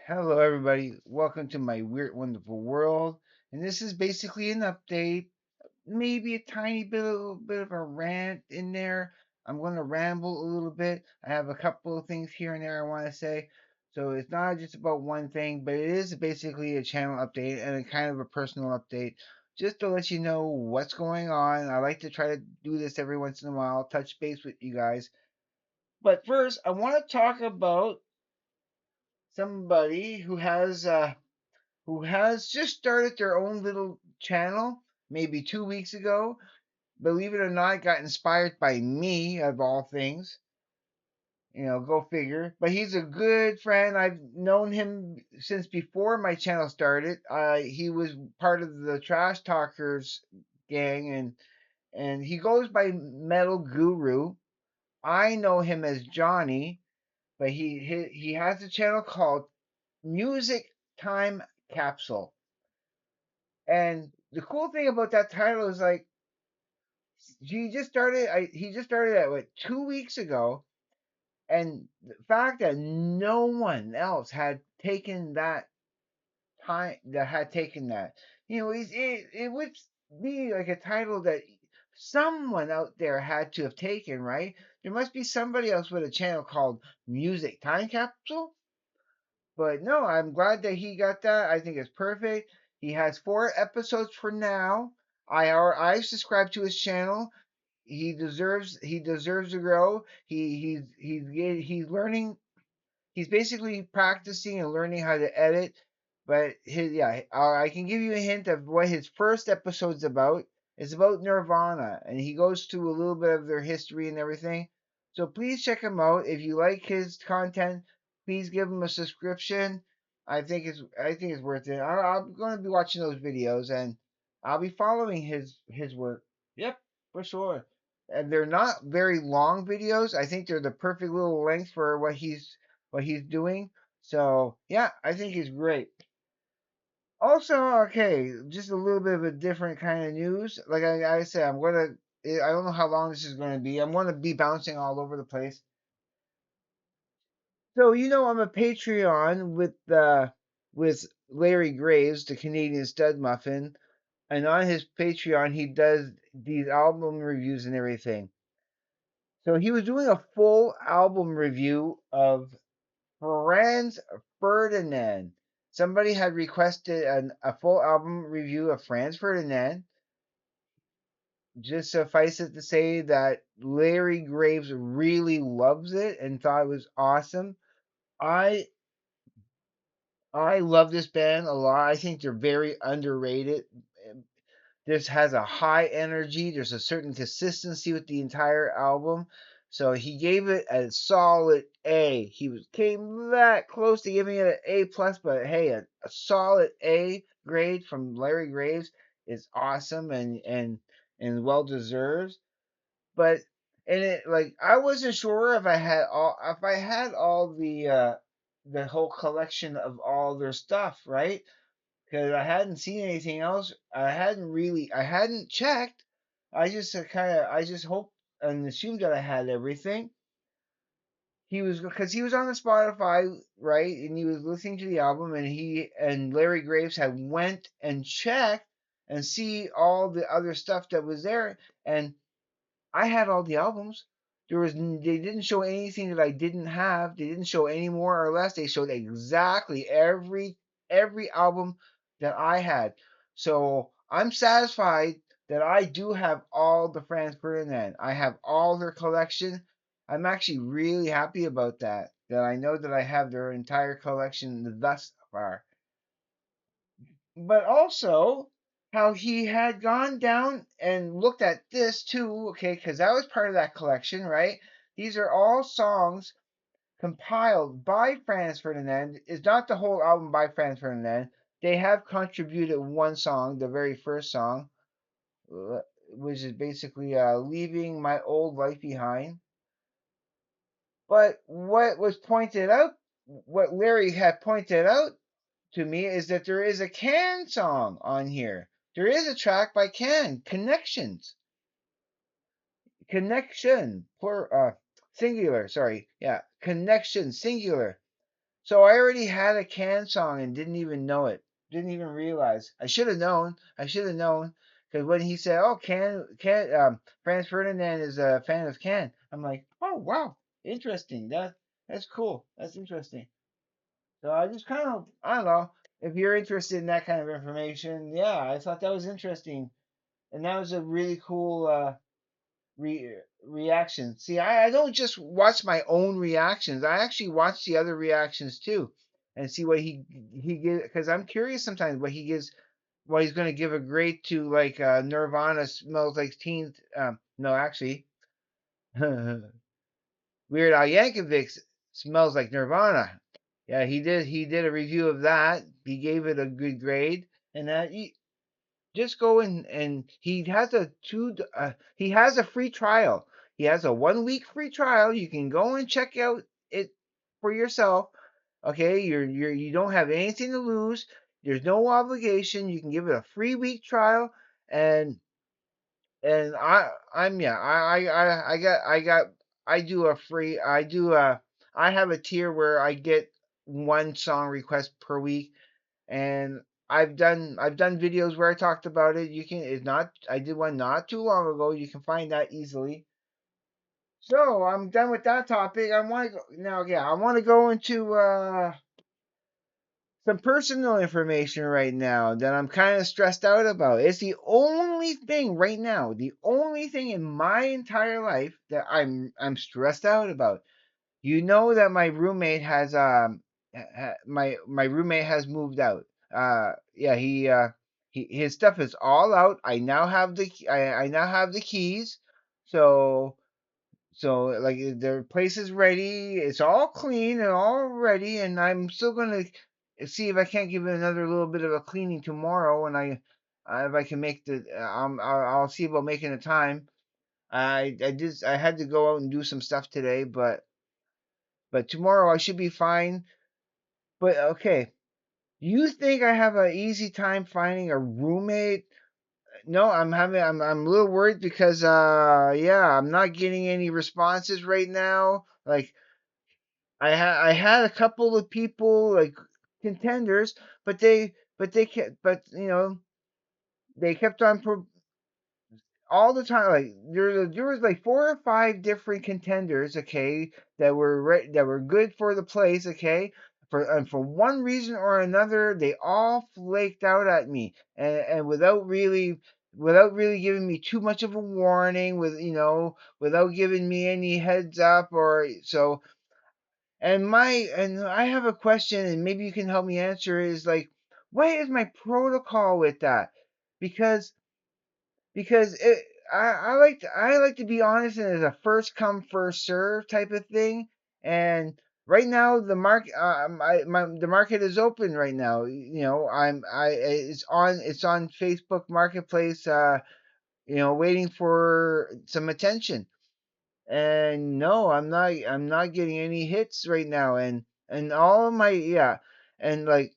Hello, everybody. Welcome to my weird, wonderful world. And this is basically an update, maybe a tiny bit, a little bit of a rant in there. I'm going to ramble a little bit. I have a couple of things here and there I want to say. So it's not just about one thing, but it is basically a channel update and a kind of a personal update, just to let you know what's going on. I like to try to do this every once in a while, touch base with you guys. But first, I want to talk about somebody who has just started their own little channel maybe 2 weeks ago. Believe it or not, got inspired by me, of all things. Go figure. But he's a good friend. I've known him since before my channel started. He was part of the Trash Talkers gang, and he goes by Metal Guru. I know him as Johnny, but he has a channel called Music Time Capsule. And the cool thing about that title is like he just started that what 2 weeks ago, and the fact that no one else had taken that, it would be like a title that someone out there had to have taken, right? There must be somebody else with a channel called Music Time Capsule. But no, I'm glad that he got that. I think it's perfect. He has 4 episodes for now. I've subscribed to his channel. He deserves to grow. He's learning. He's basically practicing and learning how to edit. But I can give you a hint of what his first episode's about. It's about Nirvana, and he goes through a little bit of their history and everything. So please check him out. If you like his content, please give him a subscription. I think it's worth it. I'm going to be watching those videos, and I'll be following his work. Yep, for sure. And they're not very long videos. I think they're the perfect little length for what he's doing. So yeah, I think he's great. Also, okay, just a little bit of a different kind of news. Like I said, I don't know how long this is gonna be. I'm gonna be bouncing all over the place. So I'm a Patreon with Larry Graves, the Canadian Stud Muffin, and on his Patreon he does these album reviews and everything. So he was doing a full album review of Franz Ferdinand. Somebody had requested a full album review of Franz Ferdinand. Just suffice it to say that Larry Graves really loves it and thought it was awesome. I I love this band a lot. I think they're very underrated. This has a high energy. There's a certain consistency with the entire album. So he gave it a solid A. Came that close to giving it an A plus, but hey, a solid A grade from Larry Graves is awesome and well deserved. But and it like I wasn't sure if I had all the whole collection of all their stuff, right? Because I hadn't seen anything else. I hadn't checked. I just hoped and assumed that I had everything. Because he was on the Spotify, right, and he was listening to the album, and he and Larry Graves had went and checked and see all the other stuff that was there, and I had all the albums. They didn't show anything that I didn't have. They didn't show any more or less. They showed exactly every album that I had. So I'm satisfied that I do have all the Franz Ferdinand. I have all their collection. I'm actually really happy about that. That I know that I have their entire collection thus far. But also how he had gone down and looked at this too, okay, because that was part of that collection, right? These are all songs compiled by Franz Ferdinand. It's not the whole album by Franz Ferdinand. They have contributed one song, the very first song, which is basically Leaving My Old Life Behind. But what Larry had pointed out to me is that there is a Can song on here. There is a track by Can, Connections. Connection, singular, sorry. Yeah, Connection, singular. So I already had a Can song and didn't even know it. Didn't even realize. I should have known. I should have known. Because when he said, "Oh, Franz Ferdinand is a fan of Can," I'm like, "Oh, wow, interesting. That's cool. That's interesting." So I just kind of, I don't know. If you're interested in that kind of information, yeah, I thought that was interesting, and that was a really cool reaction. See, I don't just watch my own reactions. I actually watch the other reactions too, and see what he gives. Because I'm curious sometimes what he gives, what he's going to give a grade to, like Nirvana smells like teen. No, actually, Weird Al Yankovic smells like Nirvana. Yeah, he did. He did a review of that. He gave it a good grade, and just go in, and he has a free trial. He has a 1 week free trial. You can go and check out it for yourself. Okay, you don't have anything to lose. There's no obligation. You can give it a free week trial, and I'm yeah I do a free I have a tier where I get one song request per week, and I've done videos where I talked about it. You can it's not I did one not too long ago. You can find that easily. So I'm done with that topic. I want to go now. Yeah, I want to go into some personal information right now that I'm kind of stressed out about. It's the only thing right now, the only thing in my entire life that I'm stressed out about. You know that my roommate has my roommate has moved out. Yeah, his stuff is all out. I now have the keys. So like their place is ready. It's all clean and all ready, and I'm still gonna see if I can't give it another little bit of a cleaning tomorrow. And if I can make I'll see about making the time. I had to go out and do some stuff today, but tomorrow I should be fine. But okay, you think I have an easy time finding a roommate? No, I'm a little worried because yeah, I'm not getting any responses right now. Like I had a couple of people like contenders, but they kept but you know they kept on all the time. Like there was like 4 or 5 different contenders, okay, that were good for the place, okay. For one reason or another, they all flaked out at me, and without really giving me too much of a warning, without giving me any heads up or so. And I have a question, and maybe you can help me answer. Is like, what is my protocol with that? Because because I like to be honest, and it's a first come first serve type of thing. And right now the market is open right now. It's on Facebook Marketplace. Waiting for some attention. And no, I'm not getting any hits right now. And all of my yeah, and like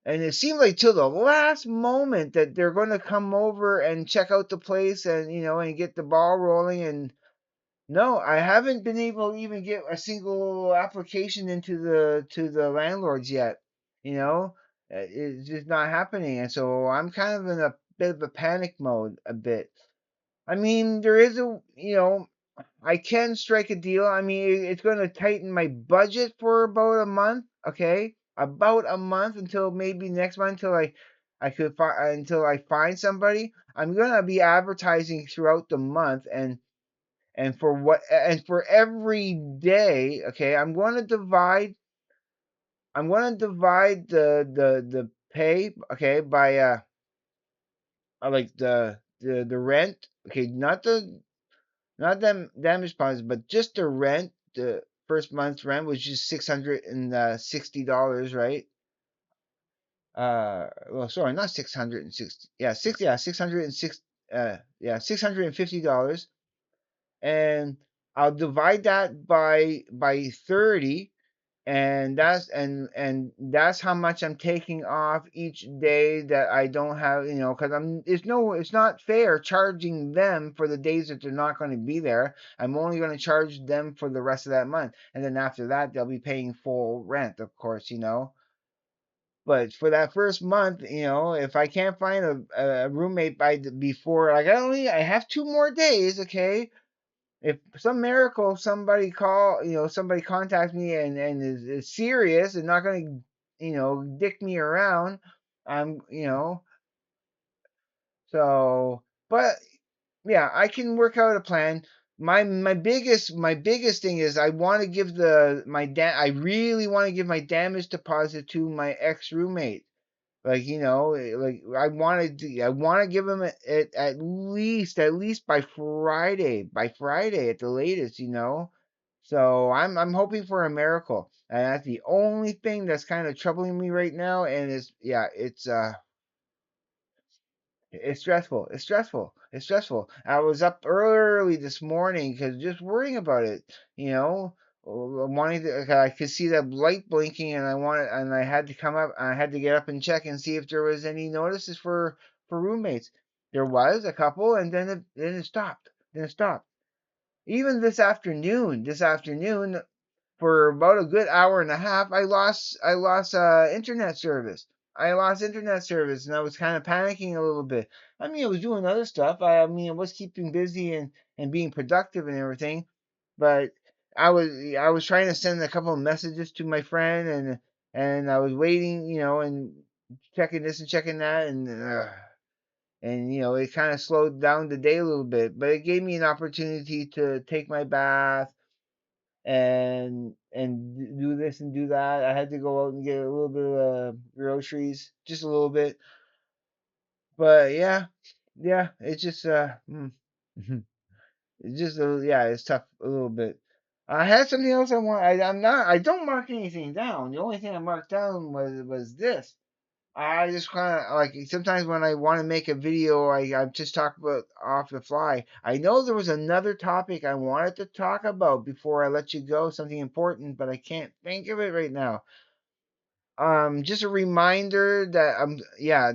and it seemed like till the last moment that they're going to come over and check out the place, and get the ball rolling. And no, I haven't been able to even get a single application into the to the landlords yet. You know, it's just not happening, and so I'm kind of in a bit of a panic mode a bit. I mean, there is I can strike a deal. I mean, it's going to tighten my budget for about a month. Okay, about a month until maybe next month until I find somebody. I'm going to be advertising throughout the month, and for every day. Okay, I'm going to divide the pay. Okay, by like the rent. Okay, not them damage deposit, but just the rent. The first month's rent was just $660, right? Well, sorry, not 660. Yeah, 606. Yeah, $650, and I'll divide that by 30. and that's how much I'm taking off each day that I don't have, because it's not fair charging them for the days that they're not going to be there. I'm only going to charge them for the rest of that month, and then after that they'll be paying full rent, of course. But for that first month, if I can't find a roommate before, like I have 2 more days, okay? If some miracle somebody contacts me and is serious and not going to, dick me around, I'm, so, but yeah, I can work out a plan. My biggest thing is I want to give I really want to give my damage deposit to my ex roommate. Like, like I want to give him it at least by Friday at the latest. So I'm hoping for a miracle, and that's the only thing that's kind of troubling me right now. And it's stressful. It's stressful. It's stressful. I was up early this morning because just worrying about it. You know, wanting to. I could see that light blinking, and I had to come up. I had to get up and check and see if there was any notices for roommates. There was a couple, and then it stopped. Then it stopped. Even this afternoon, for about a good hour and a half, I lost internet service. I lost internet service, and I was kind of panicking a little bit. I mean, I was doing other stuff. I mean, I was keeping busy and being productive and everything, but I was trying to send a couple of messages to my friend, and I was waiting, and checking this and checking that, and it kind of slowed down the day a little bit, but it gave me an opportunity to take my bath and do this and do that. I had to go out and get a little bit of groceries, just a little bit. But yeah, yeah, it's just it's just yeah, it's tough a little bit. I had something else I want. I don't mark anything down. The only thing I marked down was this. I just kind of like sometimes when I want to make a video, I just talk about off the fly. I know there was another topic I wanted to talk about before I let you go, something important, but I can't think of it right now. Just a reminder that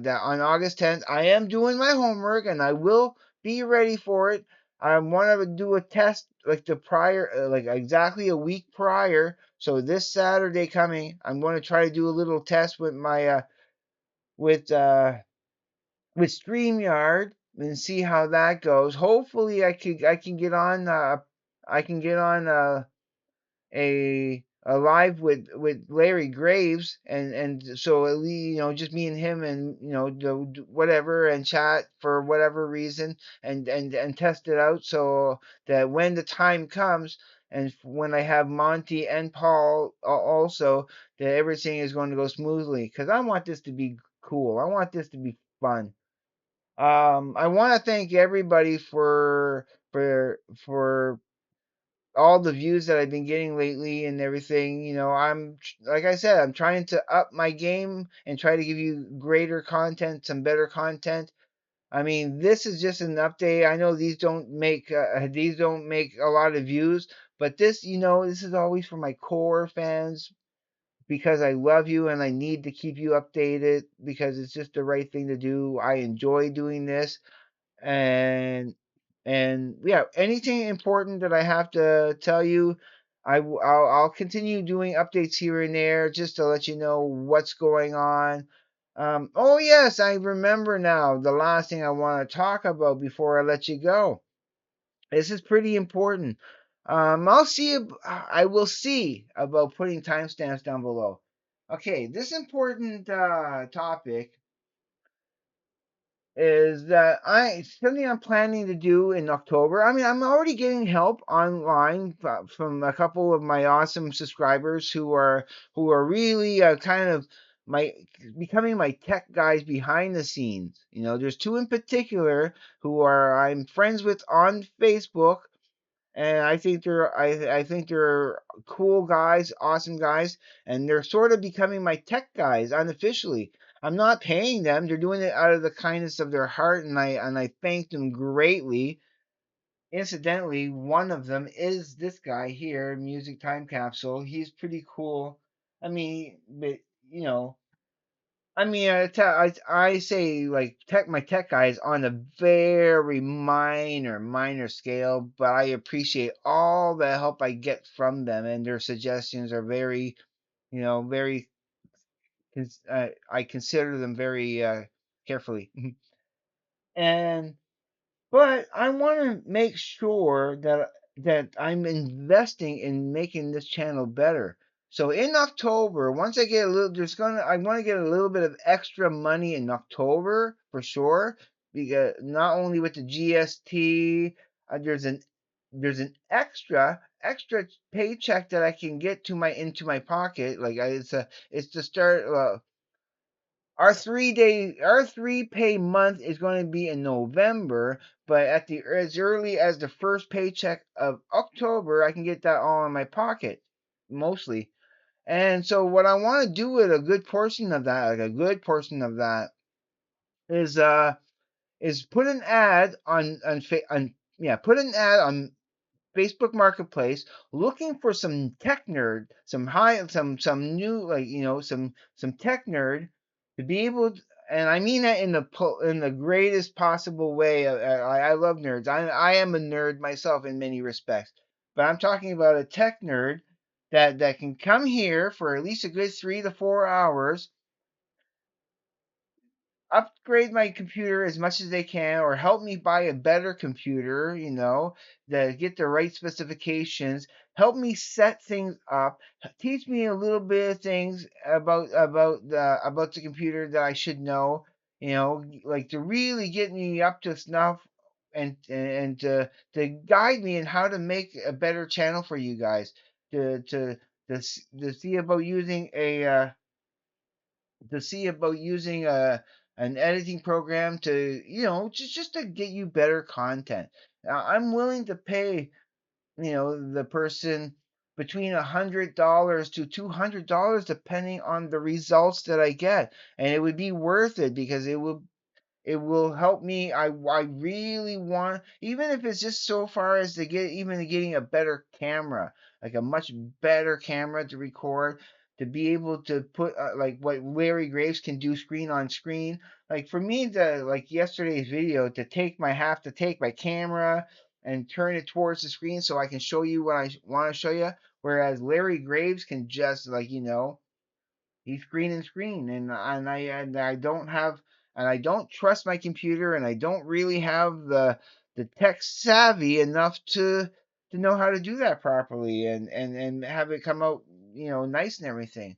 that on August 10th I am doing my homework and I will be ready for it. I want to do a test like like exactly a week prior. So this Saturday coming, I'm going to try to do a little test with my with uh with StreamYard and see how that goes. Hopefully I can get on a live with Larry Graves and so at least just me and him and do whatever and chat for whatever reason and test it out so that when the time comes and when I have Monty and Paul also, that everything is going to go smoothly because I want this to be cool. I want this to be fun. I want to thank everybody for all the views that I've been getting lately and everything. Like I said, I'm trying to up my game and try to give you greater content, some better content. I mean, this is just an update. I know these don't make a lot of views, but this is always for my core fans because I love you and I need to keep you updated because it's just the right thing to do. I enjoy doing this and yeah, anything important that I have to tell you, I'll continue doing updates here and there just to let you know what's going on. Oh yes, I remember now. The last thing I want to talk about before I let you go. This is pretty important. I will see about putting timestamps down below. Okay, this important topic is that something I'm planning to do in October. I mean, I'm already getting help online from a couple of my awesome subscribers who are really kind of my becoming my tech guys behind the scenes. There's two in particular who are I'm friends with on Facebook, and I think they're cool guys, awesome guys, and they're sort of becoming my tech guys unofficially. I'm not paying them; they're doing it out of the kindness of their heart, and I thank them greatly. incidentally, one of them is this guy here, Music Time Capsule. He's pretty cool. I mean, but you know, I mean, I say like my tech guy is on a very minor scale, but I appreciate all the help I get from them, and their suggestions are very, very. I consider them very carefully, and but I want to make sure that I'm investing in making this channel better. So in October, once I get a little, I want to get a little bit of extra money in October for sure, because not only with the GST, there's an extra paycheck that I can get into my pocket. Like it's to start. Our 3 pay month is going to be in November, but at the as early as the first paycheck of October, I can get that all in my pocket, mostly. And so what I want to do with a good portion of that, like a good portion of that, is put an ad on put an ad on Facebook Marketplace looking for some tech nerd, some new, like, some tech nerd to be able to, and I mean that in the greatest possible way. I love nerds. I am a nerd myself in many respects, but I'm talking about a tech nerd that can come here for at least a good 3 to 4 hours, upgrade my computer as much as they can, or help me buy a better computer, that get the right specifications, help me set things up, teach me a little bit of things about the computer that I should know, like to really get me up to snuff, and to guide me in how to make a better channel for you guys, to see about using an editing program to, just to get you better content. Now, I'm willing to pay, the person between $100 to $200 depending on the results that I get, and it would be worth it because it will help me. I really want, even if it's just so far as to getting a better camera, like a much better camera to record, to be able to put like what Larry Graves can do screen on screen. Like for me, to like yesterday's video, to take my camera and turn it towards the screen so I can show you what I want to show you. Whereas Larry Graves can just, like, he's green and screen, and I don't trust my computer, and I don't really have the tech savvy enough to know how to do that properly, and have it come out, nice and everything.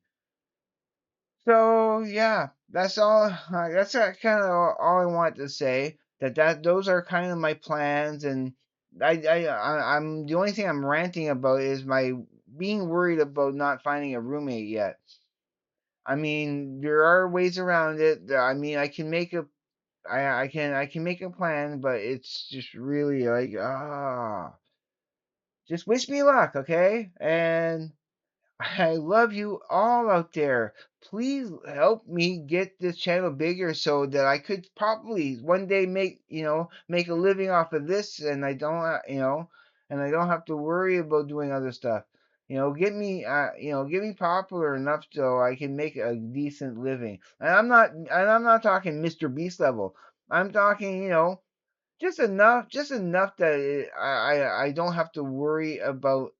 So yeah, that's all. That's kind of all I want to say. That those are kind of my plans, and I'm the only thing I'm ranting about is my being worried about not finding a roommate yet. I mean, there are ways around it. I mean, I can make a plan, but it's just really like, just wish me luck, okay? And I love you all out there. Please help me get this channel bigger so that I could probably one day make a living off of this, and I don't have to worry about doing other stuff. Get me popular enough so I can make a decent living. And I'm not talking Mr. Beast level. I'm talking, just enough that I don't have to worry about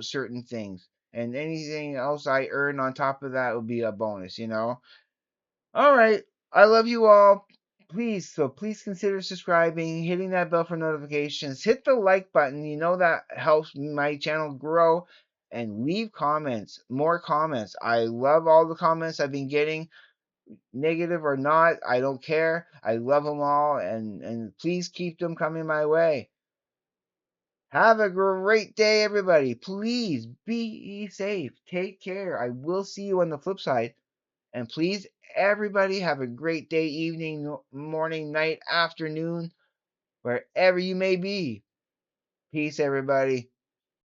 certain things, and anything else I earn on top of that will be a bonus. All right, I love you all. Please consider subscribing, hitting that bell for notifications, hit the like button. That helps my channel grow, and leave comments, more comments. I love all the comments I've been getting, negative or not, I don't care. I love them all, and please keep them coming my way. Have a great day, everybody. Please be safe. Take care. I will see you on the flip side. And please, everybody, have a great day, evening, morning, night, afternoon, wherever you may be. Peace, everybody.